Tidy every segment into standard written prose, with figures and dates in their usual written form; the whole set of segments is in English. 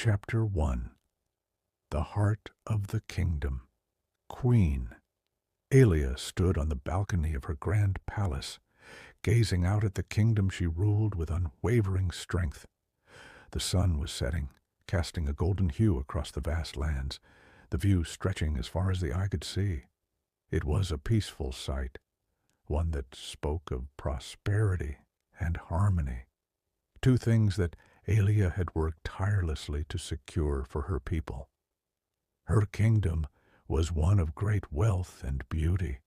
Chapter 1. The Heart of the Kingdom. Queen. Aelia stood on the balcony of her grand palace, gazing out at the kingdom she ruled with unwavering strength. The sun was setting, casting a golden hue across the vast lands, the view stretching as far as the eye could see. It was a peaceful sight, one that spoke of prosperity and harmony, two things that Aelia had worked tirelessly to secure for her people. Her kingdom was one of great wealth and beauty,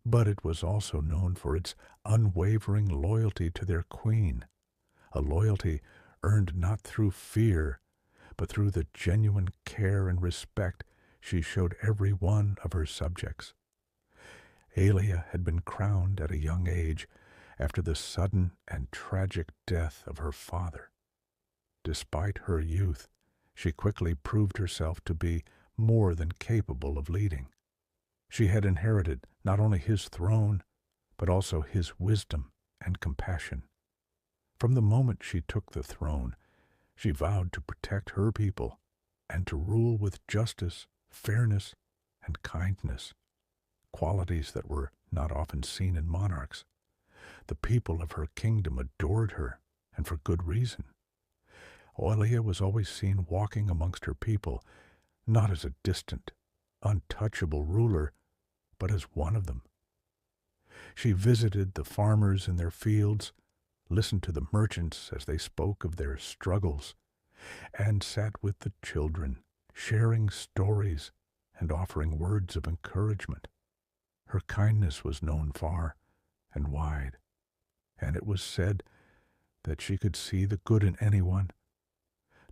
but it was also known for its unwavering loyalty to their queen, a loyalty earned not through fear, but through the genuine care and respect she showed every one of her subjects. Aelia had been crowned at a young age after the sudden and tragic death of her father. Despite her youth, she quickly proved herself to be more than capable of leading. She had inherited not only his throne, but also his wisdom and compassion. From the moment she took the throne, she vowed to protect her people and to rule with justice, fairness, and kindness, qualities that were not often seen in monarchs. The people of her kingdom adored her, and for good reason. Aelia was always seen walking amongst her people, not as a distant, untouchable ruler, but as one of them. She visited the farmers in their fields, listened to the merchants as they spoke of their struggles, and sat with the children, sharing stories and offering words of encouragement. Her kindness was known far and wide, and it was said that she could see the good in anyone,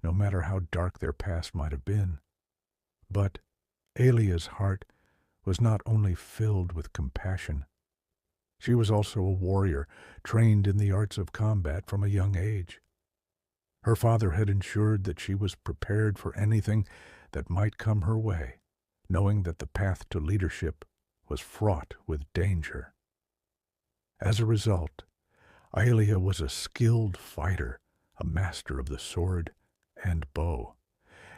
no matter how dark their past might have been. But Aelia's heart was not only filled with compassion. She was also a warrior, trained in the arts of combat from a young age. Her father had ensured that she was prepared for anything that might come her way, knowing that the path to leadership was fraught with danger. As a result, Aelia was a skilled fighter, a master of the sword and bow,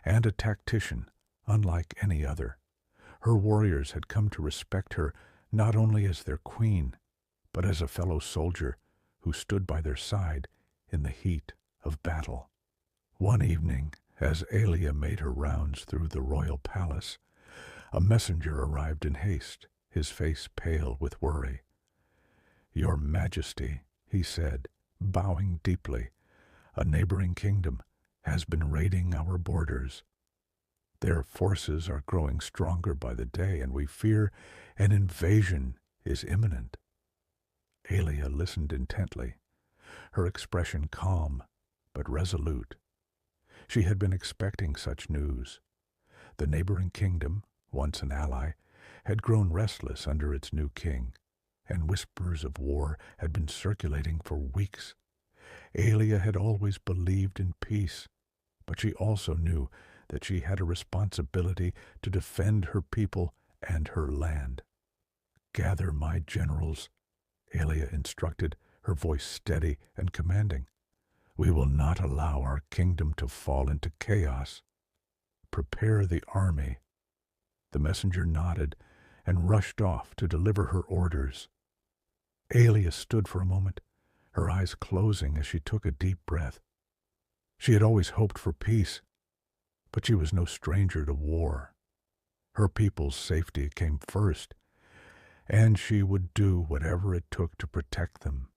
and a tactician unlike any other. Her warriors had come to respect her not only as their queen, but as a fellow soldier who stood by their side in the heat of battle. One evening, as Aelia made her rounds through the royal palace, a messenger arrived in haste, his face pale with worry. "Your Majesty," he said, bowing deeply, "a neighboring kingdom has been raiding our borders. Their forces are growing stronger by the day, and we fear an invasion is imminent." Aelia listened intently, her expression calm but resolute. She had been expecting such news. The neighboring kingdom, once an ally, had grown restless under its new king, and whispers of war had been circulating for weeks. Aelia had always believed in peace, but she also knew that she had a responsibility to defend her people and her land. "Gather my generals," Aelia instructed, her voice steady and commanding. "We will not allow our kingdom to fall into chaos. Prepare the army." The messenger nodded and rushed off to deliver her orders. Aelia stood for a moment, her eyes closing as she took a deep breath. She had always hoped for peace, but she was no stranger to war. Her people's safety came first, and she would do whatever it took to protect them.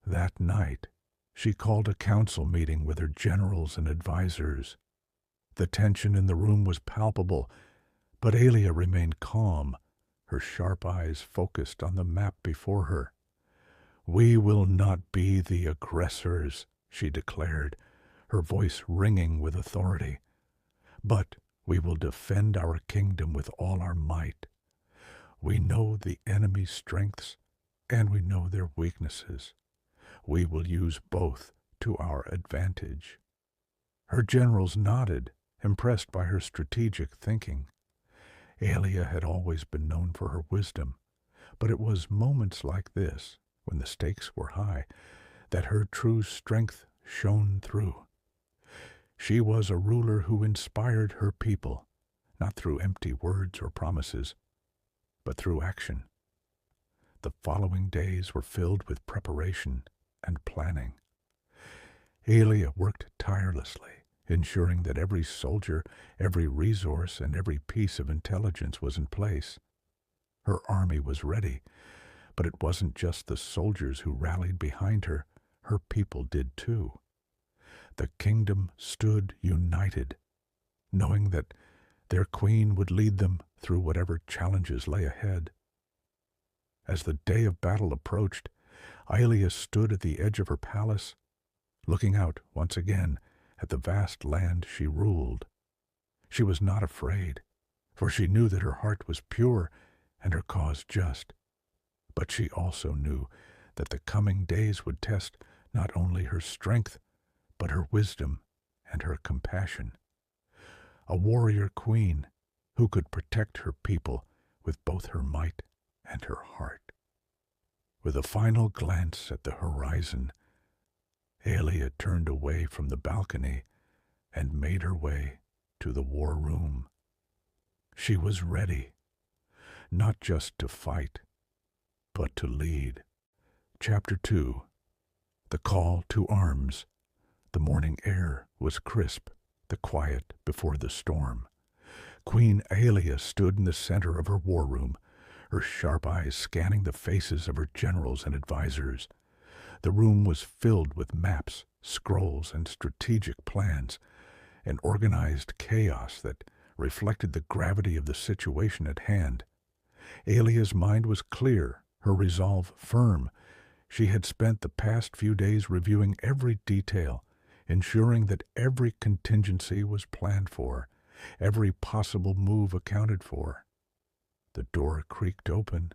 That night, she called a council meeting with her generals and advisors. The tension in the room was palpable, but Aelia remained calm, her sharp eyes focused on the map before her. "We will not be the aggressors," she declared, her voice ringing with authority. "But we will defend our kingdom with all our might. We know the enemy's strengths, and we know their weaknesses. We will use both to our advantage." Her generals nodded, impressed by her strategic thinking. Aelia had always been known for her wisdom, but it was moments like this, when the stakes were high, that her true strength shone through. She was a ruler who inspired her people, not through empty words or promises, but through action. The following days were filled with preparation and planning. Elia worked tirelessly, ensuring that every soldier, every resource, and every piece of intelligence was in place. Her army was ready, but it wasn't just the soldiers who rallied behind her. Her people did too. The kingdom stood united, knowing that their queen would lead them through whatever challenges lay ahead. As the day of battle approached, Elia stood at the edge of her palace, looking out once again at the vast land she ruled. She was not afraid, for she knew that her heart was pure and her cause just. But she also knew that the coming days would test not only her strength, but her wisdom and her compassion. A warrior queen who could protect her people with both her might and her heart. With a final glance at the horizon, Elia turned away from the balcony and made her way to the war room. She was ready, not just to fight, but to lead. Chapter 2. The Call to Arms. The morning air was crisp, the quiet before the storm. Queen Elia stood in the center of her war room, her sharp eyes scanning the faces of her generals and advisors. The room was filled with maps, scrolls, and strategic plans, an organized chaos that reflected the gravity of the situation at hand. Elia's mind was clear, her resolve firm. She had spent the past few days reviewing every detail, ensuring that every contingency was planned for, every possible move accounted for. The door creaked open,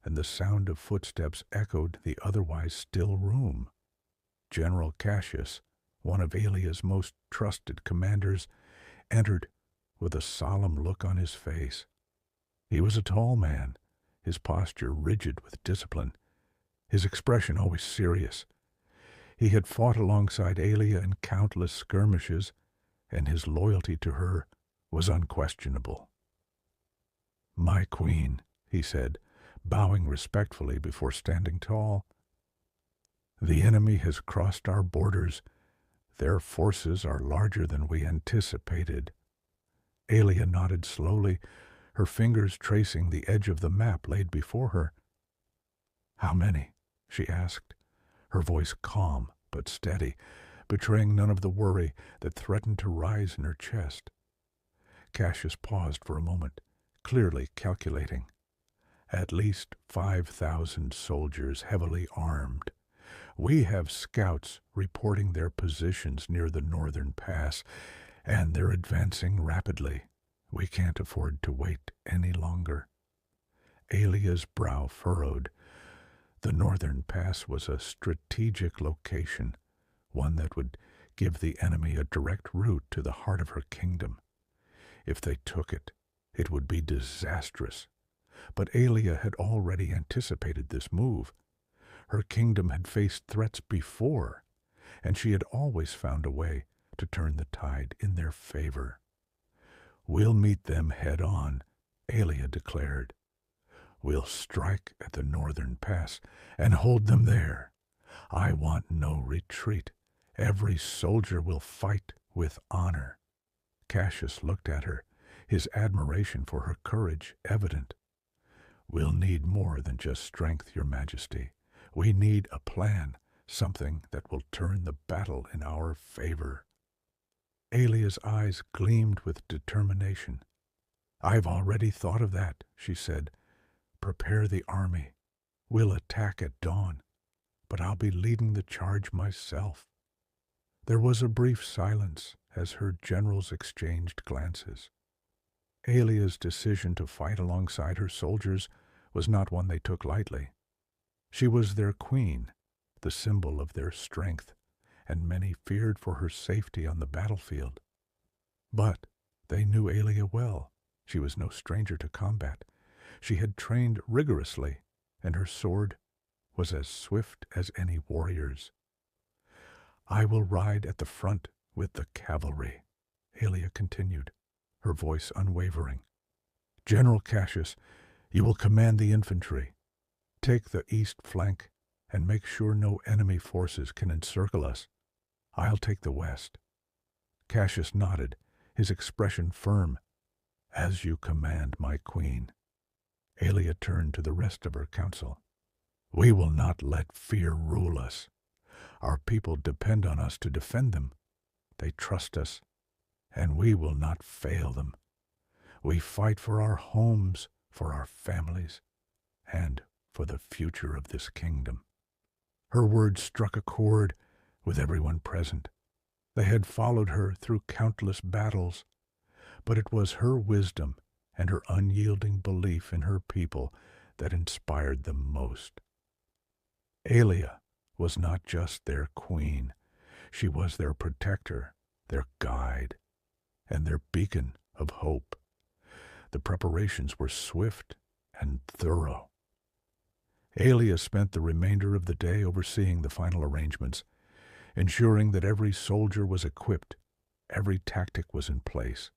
and the sound of footsteps echoed the otherwise still room. General Cassius, one of Elia's most trusted commanders, entered with a solemn look on his face. He was a tall man, his posture rigid with discipline, his expression always serious. He had fought alongside Elia in countless skirmishes, and his loyalty to her was unquestionable. "My queen," he said, bowing respectfully before standing tall. "The enemy has crossed our borders. Their forces are larger than we anticipated." Elia nodded slowly, her fingers tracing the edge of the map laid before her. "How many?" she asked, her voice calm but steady, betraying none of the worry that threatened to rise in her chest. Cassius paused for a moment, clearly calculating. "At least 5,000 soldiers heavily armed. We have scouts reporting their positions near the northern pass, and they're advancing rapidly. We can't afford to wait any longer." Elia's brow furrowed. The northern pass was a strategic location, one that would give the enemy a direct route to the heart of her kingdom. If they took it, it would be disastrous. But Elia had already anticipated this move. Her kingdom had faced threats before, and she had always found a way to turn the tide in their favor. "We'll meet them head on," Elia declared. "We'll strike at the northern pass and hold them there. I want no retreat. Every soldier will fight with honor." Cassius looked at her, his admiration for her courage evident. "We'll need more than just strength, Your Majesty. We need a plan, something that will turn the battle in our favor." Elia's eyes gleamed with determination. "I've already thought of that," she said. "Prepare the army. We'll attack at dawn, but I'll be leading the charge myself." There was a brief silence as her generals exchanged glances. Elia's decision to fight alongside her soldiers was not one they took lightly. She was their queen, the symbol of their strength, and many feared for her safety on the battlefield. But they knew Elia well. She was no stranger to combat. She had trained rigorously, and her sword was as swift as any warrior's. "I will ride at the front with the cavalry," Aelia continued, her voice unwavering. "General Cassius, you will command the infantry. Take the east flank and make sure no enemy forces can encircle us. I'll take the west." Cassius nodded, his expression firm. "As you command, my queen." Aelia turned to the rest of her council. "We will not let fear rule us. Our people depend on us to defend them. They trust us, and we will not fail them. We fight for our homes, for our families, and for the future of this kingdom." Her words struck a chord with everyone present. They had followed her through countless battles, but it was her wisdom and her unyielding belief in her people that inspired them most. Aelia was not just their queen. She was their protector, their guide, and their beacon of hope. The preparations were swift and thorough. Aelia spent the remainder of the day overseeing the final arrangements, ensuring that every soldier was equipped, every tactic was in place.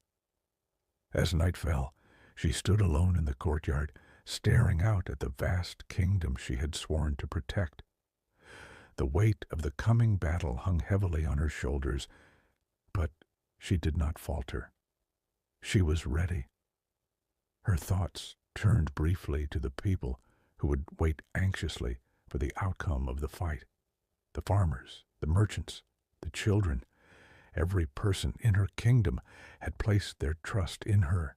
As night fell, she stood alone in the courtyard, staring out at the vast kingdom she had sworn to protect. The weight of the coming battle hung heavily on her shoulders, but she did not falter. She was ready. Her thoughts turned briefly to the people who would wait anxiously for the outcome of the fight. The farmers, the merchants, the children, every person in her kingdom had placed their trust in her,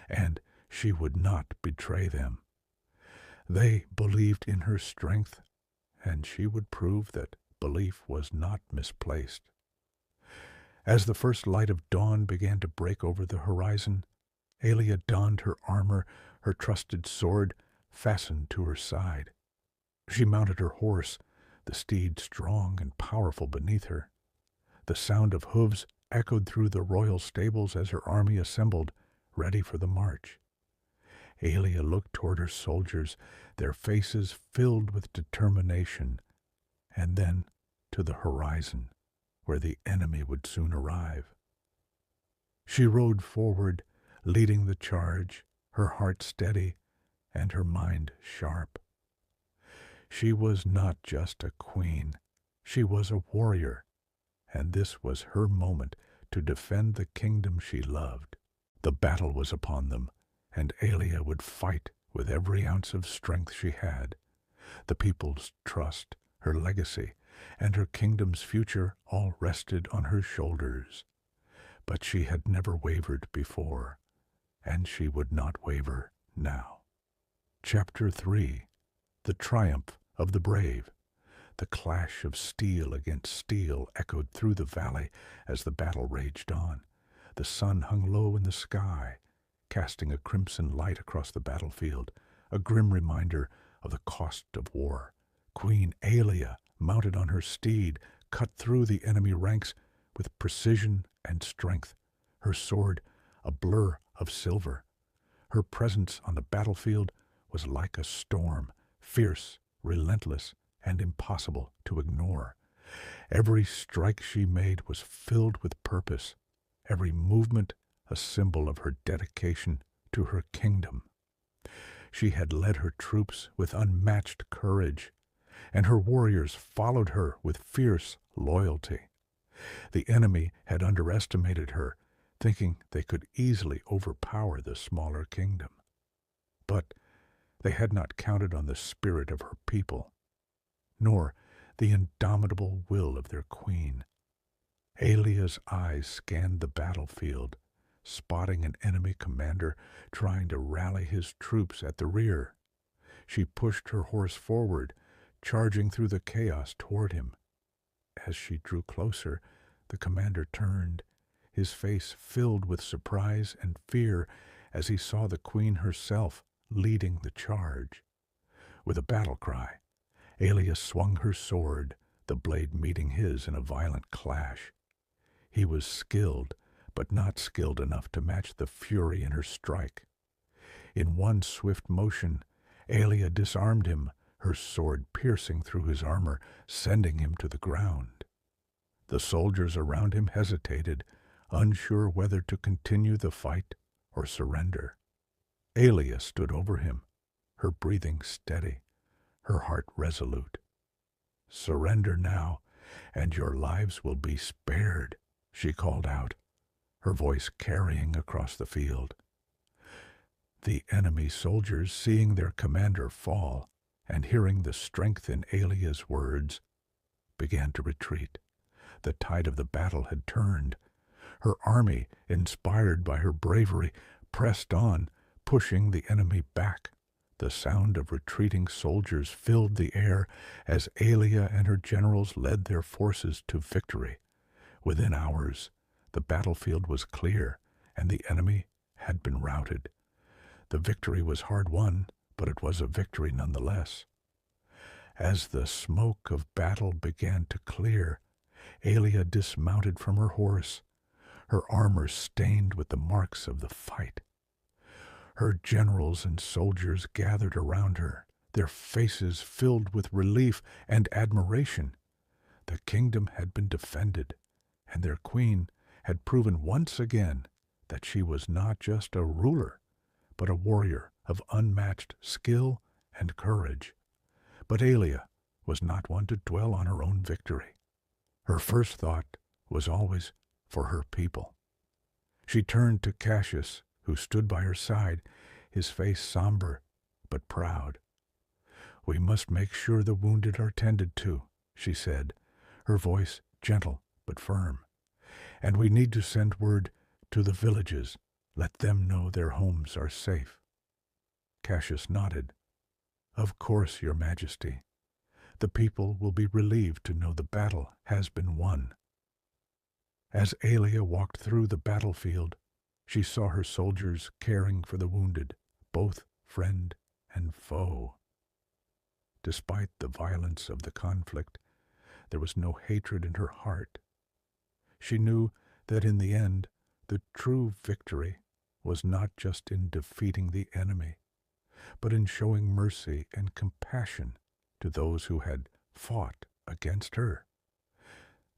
and she would not betray them. They believed in her strength, and she would prove that belief was not misplaced. As the first light of dawn began to break over the horizon, Aelia donned her armor, her trusted sword fastened to her side. She mounted her horse, the steed strong and powerful beneath her. The sound of hooves echoed through the royal stables as her army assembled, ready for the march. Aelia looked toward her soldiers, their faces filled with determination, and then to the horizon, where the enemy would soon arrive. She rode forward, leading the charge, her heart steady and her mind sharp. She was not just a queen, she was a warrior, and this was her moment to defend the kingdom she loved. The battle was upon them, and Aelia would fight with every ounce of strength she had. The people's trust, her legacy, and her kingdom's future all rested on her shoulders. But she had never wavered before, and she would not waver now. Chapter 3. The Triumph of the Brave. The clash of steel against steel echoed through the valley as the battle raged on. The sun hung low in the sky, casting a crimson light across the battlefield, a grim reminder of the cost of war. Queen Aelia, mounted on her steed, cut through the enemy ranks with precision and strength, her sword a blur of silver. Her presence on the battlefield was like a storm, fierce, relentless, and impossible to ignore. Every strike she made was filled with purpose, every movement a symbol of her dedication to her kingdom. She had led her troops with unmatched courage, and her warriors followed her with fierce loyalty. The enemy had underestimated her, thinking they could easily overpower the smaller kingdom. But they had not counted on the spirit of her people, nor the indomitable will of their queen. Aelia's eyes scanned the battlefield, spotting an enemy commander trying to rally his troops at the rear. She pushed her horse forward, charging through the chaos toward him. As she drew closer, the commander turned, his face filled with surprise and fear as he saw the queen herself leading the charge. With a battle cry, Aelia swung her sword, the blade meeting his in a violent clash. He was skilled, but not skilled enough to match the fury in her strike. In one swift motion, Aelia disarmed him, her sword piercing through his armor, sending him to the ground. The soldiers around him hesitated, unsure whether to continue the fight or surrender. Aelia stood over him, her breathing steady, her heart resolute. "Surrender now, and your lives will be spared," she called out, her voice carrying across the field. The enemy soldiers, seeing their commander fall and hearing the strength in Aelia's words, began to retreat. The tide of the battle had turned. Her army, inspired by her bravery, pressed on, pushing the enemy back. The sound of retreating soldiers filled the air as Aelia and her generals led their forces to victory. Within hours, the battlefield was clear, and the enemy had been routed. The victory was hard won, but it was a victory nonetheless. As the smoke of battle began to clear, Aelia dismounted from her horse, her armor stained with the marks of the fight. Her generals and soldiers gathered around her, their faces filled with relief and admiration. The kingdom had been defended, and their queen had proven once again that she was not just a ruler, but a warrior of unmatched skill and courage. But Aelia was not one to dwell on her own victory. Her first thought was always for her people. She turned to Cassius, who stood by her side, his face somber but proud. "We must make sure the wounded are tended to," she said, her voice gentle but firm. "And we need to send word to the villages. Let them know their homes are safe." Cassius nodded. "Of course, Your Majesty. The people will be relieved to know the battle has been won." As Aelia walked through the battlefield, she saw her soldiers caring for the wounded, both friend and foe. Despite the violence of the conflict, there was no hatred in her heart. She knew that in the end, the true victory was not just in defeating the enemy, but in showing mercy and compassion to those who had fought against her.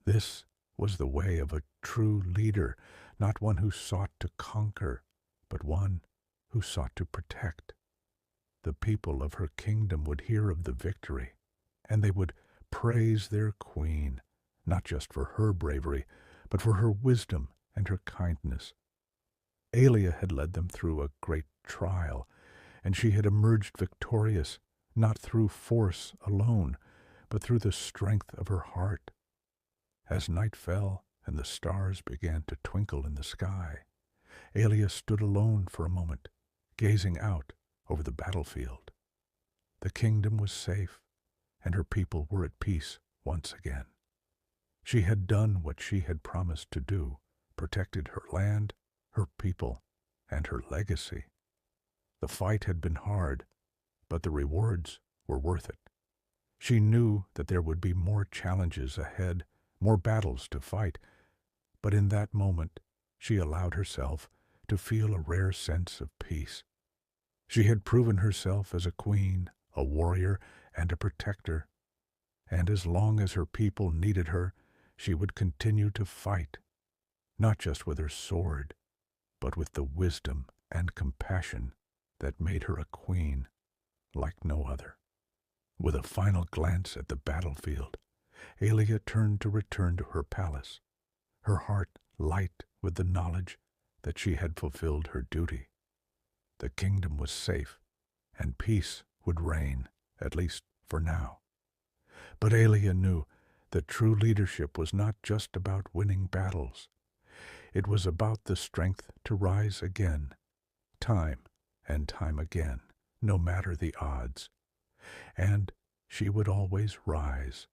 This was the way of a true leader, not one who sought to conquer, but one who sought to protect. The people of her kingdom would hear of the victory, and they would praise their queen, not just for her bravery, but for her wisdom and her kindness. Aelia had led them through a great trial, and she had emerged victorious, not through force alone, but through the strength of her heart. As night fell and the stars began to twinkle in the sky, Aelia stood alone for a moment, gazing out over the battlefield. The kingdom was safe, and her people were at peace once again. She had done what she had promised to do, protected her land, her people, and her legacy. The fight had been hard, but the rewards were worth it. She knew that there would be more challenges ahead, more battles to fight, but in that moment she allowed herself to feel a rare sense of peace. She had proven herself as a queen, a warrior, and a protector, and as long as her people needed her, she would continue to fight, not just with her sword, but with the wisdom and compassion that made her a queen like no other. With a final glance at the battlefield, Aelia turned to return to her palace, her heart light with the knowledge that she had fulfilled her duty. The kingdom was safe, and peace would reign, at least for now. But Aelia knew that true leadership was not just about winning battles. It was about the strength to rise again, time and time again, no matter the odds. And she would always rise,